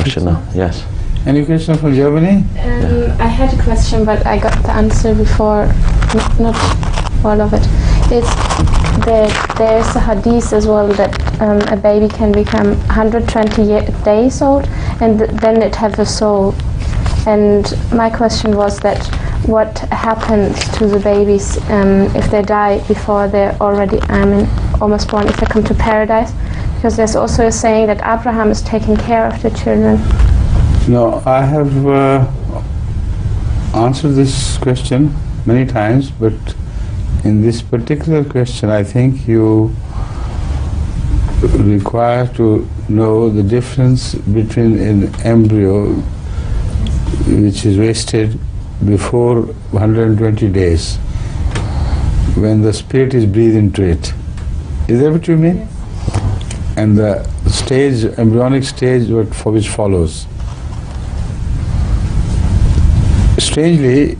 question now. Yes. Any question from Germany? I had a question, but I got the answer before. Not all of it. It's that there's a hadith as well that a baby can become 120 days old and then it have a soul. And my question was that what happens to the babies if they die before they're already almost born, if they come to paradise? Because there's also a saying that Abraham is taking care of the children. No, I have answered this question many times, but in this particular question I think you require to know the difference between an embryo which is wasted before 120 days when the spirit is breathed into it. Is that what you mean? Yes. And the stage, embryonic stage for which follows. Strangely,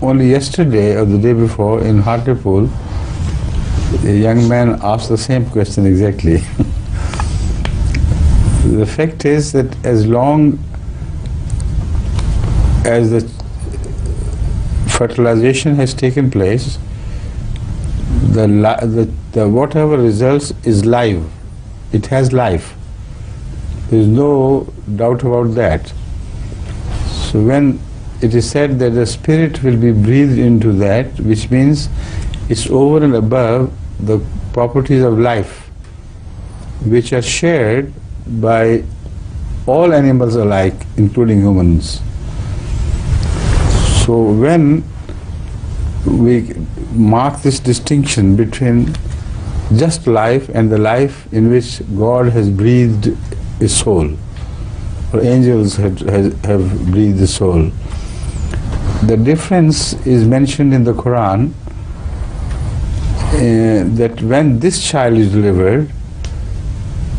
only yesterday or the day before in Hartlepool, a young man asked the same question exactly. The fact is that as long as the fertilization has taken place, the whatever results is live. It has life. There is no doubt about that. So when it is said that the spirit will be breathed into that, which means it's over and above the properties of life, which are shared by all animals alike, including humans. So when we mark this distinction between just life and the life in which God has breathed a soul, or angels have breathed a soul, the difference is mentioned in the Quran, that when this child is delivered,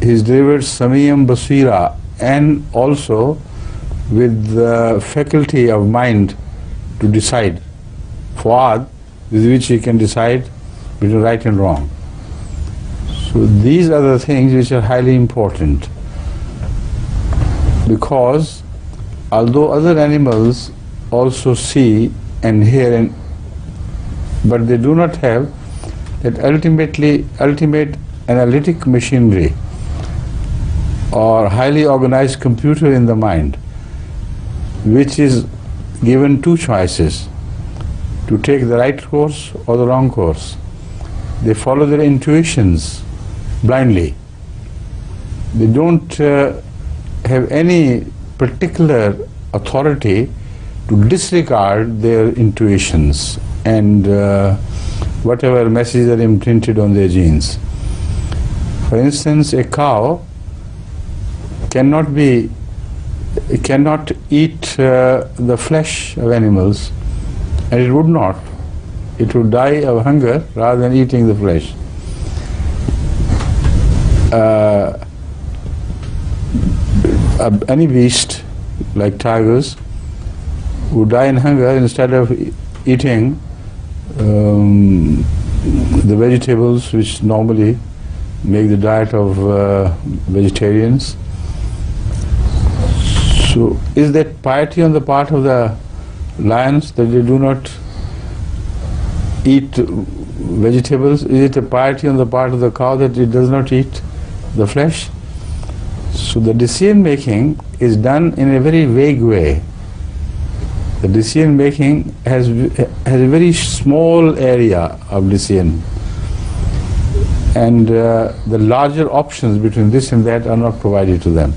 he is delivered Samiyam Basira, and also with the faculty of mind to decide, Fuad, with which he can decide between right and wrong. So these are the things which are highly important, because although other animals also see and hear, but they do not have that ultimate analytic machinery or highly organized computer in the mind, which is given two choices, to take the right course or the wrong course. They follow their intuitions blindly. They don't have any particular authority to disregard their intuitions and whatever messages are imprinted on their genes. For instance, a cow cannot eat the flesh of animals, and it would not. It would die of hunger rather than eating the flesh. Any beast, like tigers, would die in hunger instead of eating the vegetables which normally make the diet of vegetarians. So is that piety on the part of the lions that they do not eat vegetables? Is it a piety on the part of the cow that it does not eat the flesh? So the decision making is done in a very vague way. The decision making has a very small area of decision, and the larger options between this and that are not provided to them,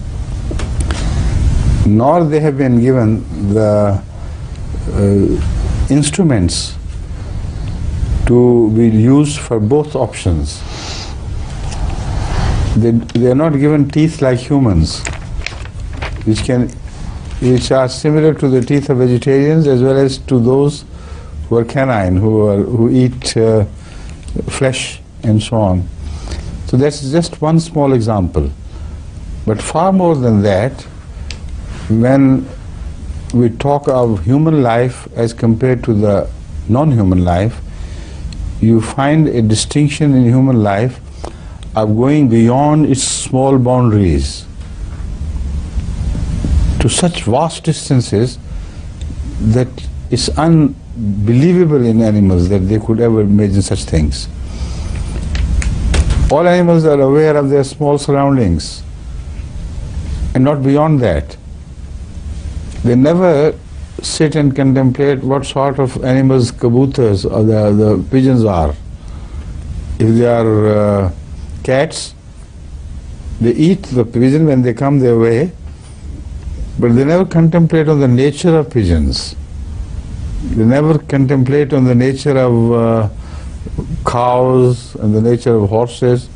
nor they have been given the instruments to be used for both options. They are not given teeth like humans, which are similar to the teeth of vegetarians as well as to those who are canine, who eat flesh and so on. So that's just one small example. But far more than that, when we talk of human life as compared to the non-human life, you find a distinction in human life of going beyond its small boundaries. to such vast distances that it's unbelievable in animals that they could ever imagine such things. All animals are aware of their small surroundings and not beyond that. They never sit and contemplate what sort of animals kabutars or the pigeons are. If they are cats, they eat the pigeon when they come their way, but they never contemplate on the nature of pigeons. They never contemplate on the nature of cows and the nature of horses.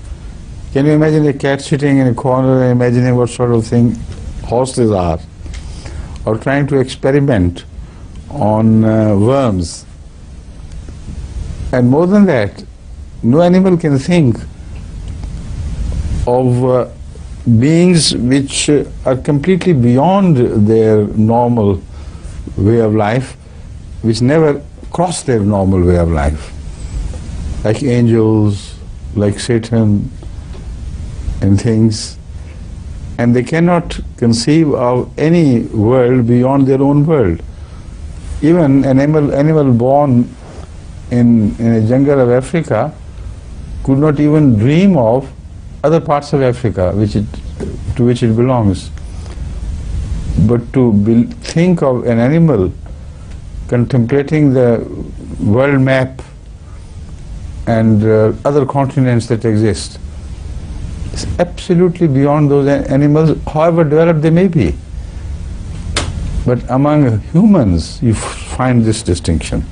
Can you imagine a cat sitting in a corner and imagining what sort of thing horses are? Or trying to experiment on worms. And more than that, no animal can think of beings which are completely beyond their normal way of life, which never cross their normal way of life. Like angels, like Satan and things. And they cannot conceive of any world beyond their own world. Even an animal born in a jungle of Africa could not even dream of other parts of Africa to which it belongs. But to think of an animal contemplating the world map and other continents that exist, it's absolutely beyond those animals, however developed they may be. But among humans, you find this distinction.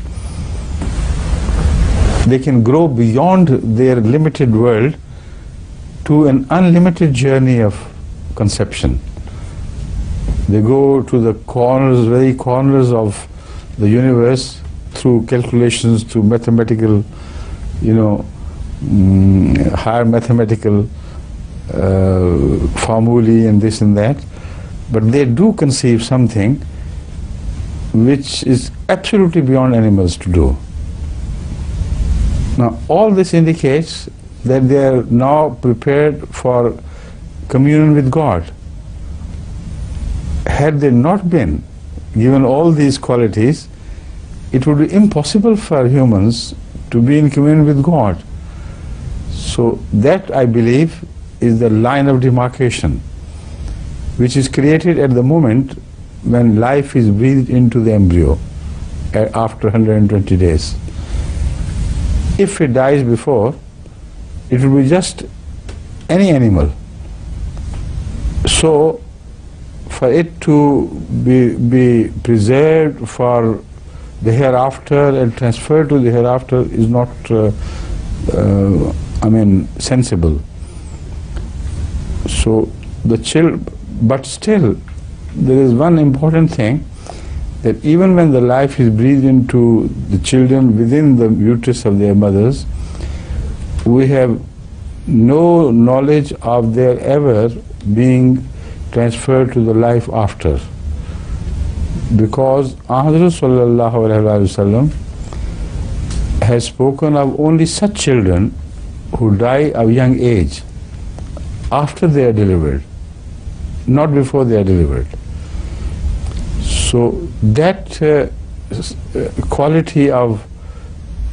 They can grow beyond their limited world to an unlimited journey of conception. They go to the corners, very corners of the universe through calculations, through mathematical, higher mathematical formulae and this and that, but they do conceive something which is absolutely beyond animals to do. Now, all this indicates that they are now prepared for communion with God. Had they not been given all these qualities, it would be impossible for humans to be in communion with God. So that, I believe, is the line of demarcation which is created at the moment when life is breathed into the embryo after 120 days. If it dies before, it will be just any animal. So for it to be preserved for the hereafter and transferred to the hereafter is not sensible. So but still there is one important thing, that even when the life is breathed into the children within the uterus of their mothers, we have no knowledge of their ever being transferred to the life after. Because Ahmad sallallahu alaihi wasallam has spoken of only such children who die of young age, after they are delivered, not before they are delivered. So that quality of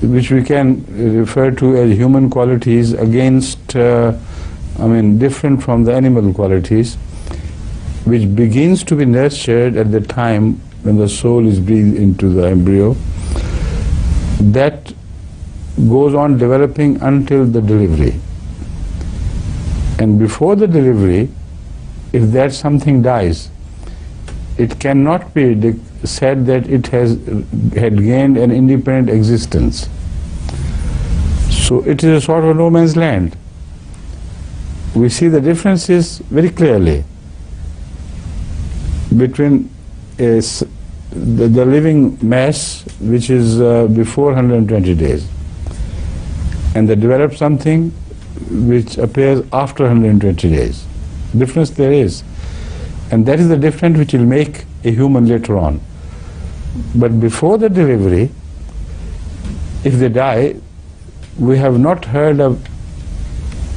which we can refer to as human qualities against, different from the animal qualities, which begins to be nurtured at the time when the soul is breathed into the embryo, that goes on developing until the delivery. And before the delivery, if that something dies, it cannot be said that it had gained an independent existence. So it is a sort of no man's land. We see the differences very clearly between the living mass, which is before 120 days, and the developed something which appears after 120 days. Difference there is. And that is the difference which will make a human later on. But before the delivery, if they die, we have not heard of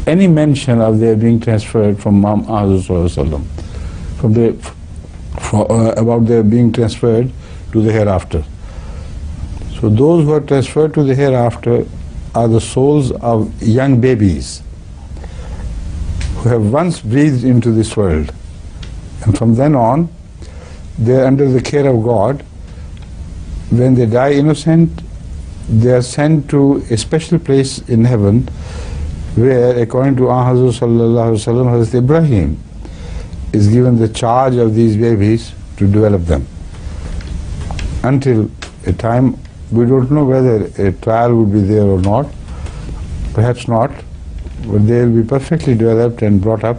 any mention of their being transferred from Muhammad sallallahu alaihi wasallam, from the about their being transferred to the hereafter. So those who are transferred to the hereafter are the souls of young babies who have once breathed into this world, and from then on they are under the care of God. When they die innocent, they are sent to a special place in heaven where, according to Hazrat Sallallahu Alaihi Wasallam, Hazrat Ibrahim is given the charge of these babies to develop them. Until a time, we don't know whether a trial would be there or not, perhaps not, but they will be perfectly developed and brought up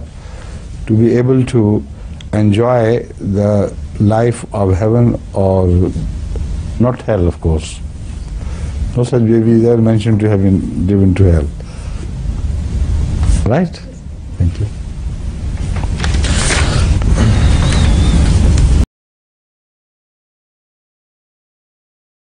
to be able to enjoy the life of heaven, or not hell, of course. No such babies are mentioned to have been given to hell. Right? Thank you.